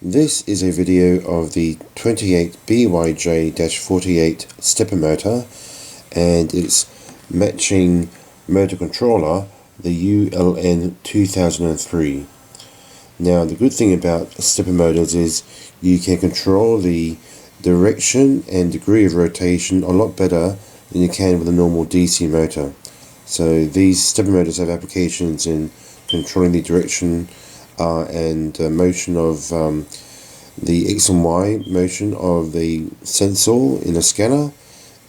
This is a video of the 28BYJ-48 stepper motor and its matching motor controller, the ULN2003. Now, the good thing about stepper motors is you can control the direction and degree of rotation a lot better than you can with a normal DC motor. So these stepper motors have applications in controlling the direction and motion of the X and Y motion of the sensor in the scanner,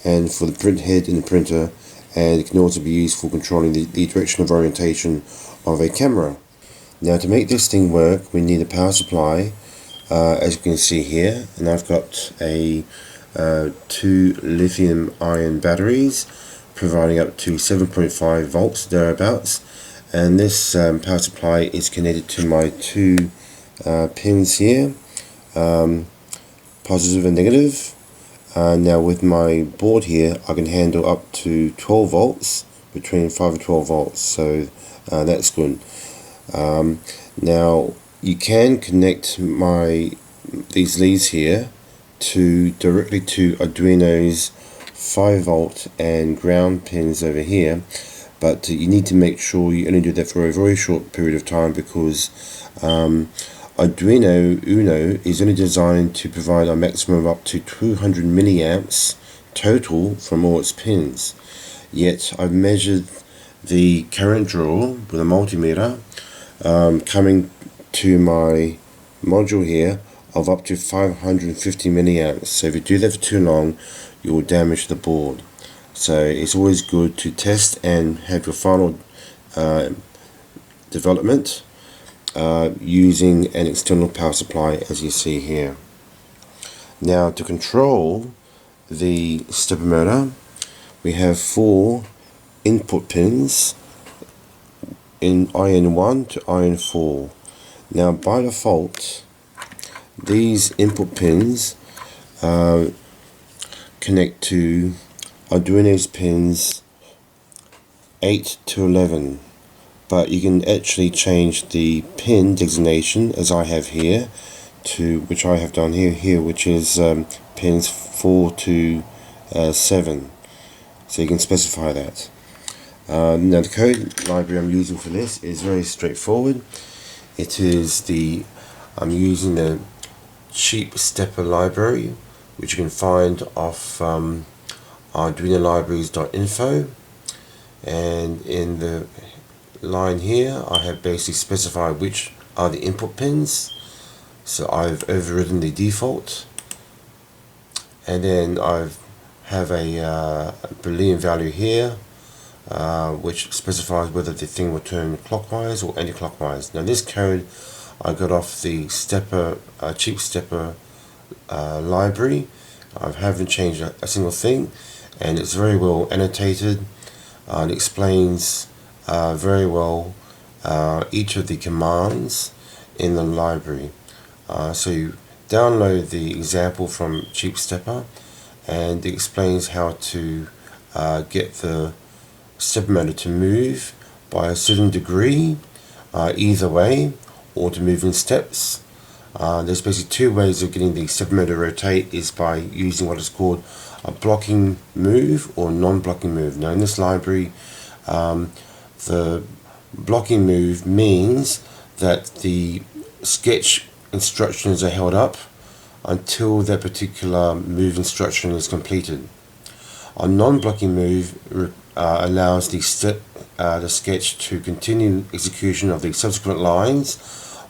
and for the print head in the printer, and it can also be used for controlling the direction of orientation of a camera. Now, to make this thing work, we need a power supply, as you can see here, and I've got a 2 lithium ion batteries providing up to 7.5 volts thereabouts, and this power supply is connected to my two pins here, positive and negative. Now with my board here, I can handle up to 12 volts, between 5 and 12 volts, so that's good. Now you can connect these leads here directly to Arduino's 5 volt and ground pins over here, but you need to make sure you only do that for a very short period of time, because Arduino Uno is only designed to provide a maximum of up to 200 milliamps total from all its pins. Yet I've measured the current draw with a multimeter coming to my module here of up to 550 milliamps. So if you do that for too long, you will damage the board. So it's always good to test and have your final development using an external power supply, as you see here. Now, to control the stepper motor, we have 4 input pins in iron 1 to iron 4. Now, by default, these input pins connect to Arduino's pins 8 to 11, but you can actually change the pin designation, as I have here, to which I have done here, which is pins 4 to 7. So you can specify that. Now, the code library I'm using for this is very straightforward. I'm using the cheap stepper library, which you can find off arduinolibraries.info, and in the line here I have basically specified which are the input pins. So I've overridden the default, and then I have a Boolean value here which specifies whether the thing will turn clockwise or anti-clockwise. Now, this code I got off the cheap stepper library. I haven't changed a single thing, and it's very well annotated and explains very well each of the commands in the library. So you download the example from Cheap Stepper, and it explains how to get the stepper motor to move by a certain degree either way, or to move in steps. There's basically 2 ways of getting the stepper motor to rotate, is by using what is called a blocking move or non-blocking move. Now, in this library, the blocking move means that the sketch instructions are held up until that particular move instruction is completed. A non-blocking move allows the sketch to continue execution of the subsequent lines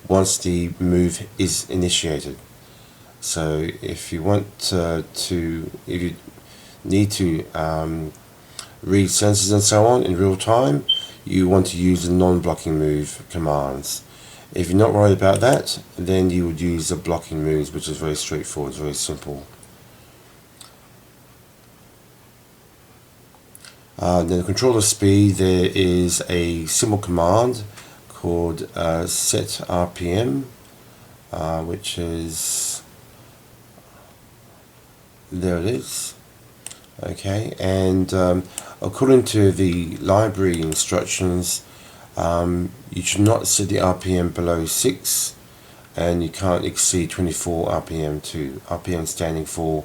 once the move is initiated. So if you want if you need to read sensors and so on in real time, you want to use the non-blocking move commands. If you're not worried about that, then you would use the blocking moves, which is very straightforward, very simple. Then to control the speed, there is a simple command called set RPM, which is, there it is. Okay, and according to the library instructions, you should not set the RPM below 6, and you can't exceed 24 RPM too. RPM standing for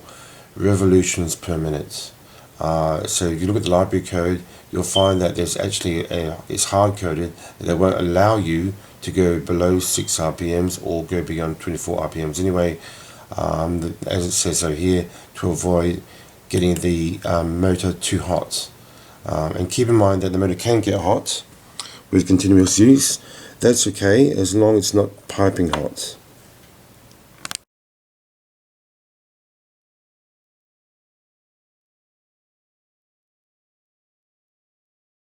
revolutions per minute. So if you look at the library code, you'll find that there's actually it's hard coded that they won't allow you to go below 6 RPMs or go beyond 24 RPMs anyway, as it says over here, to avoid getting the motor too hot. And keep in mind that the motor can get hot with continuous use. That's okay as long as it's not piping hot.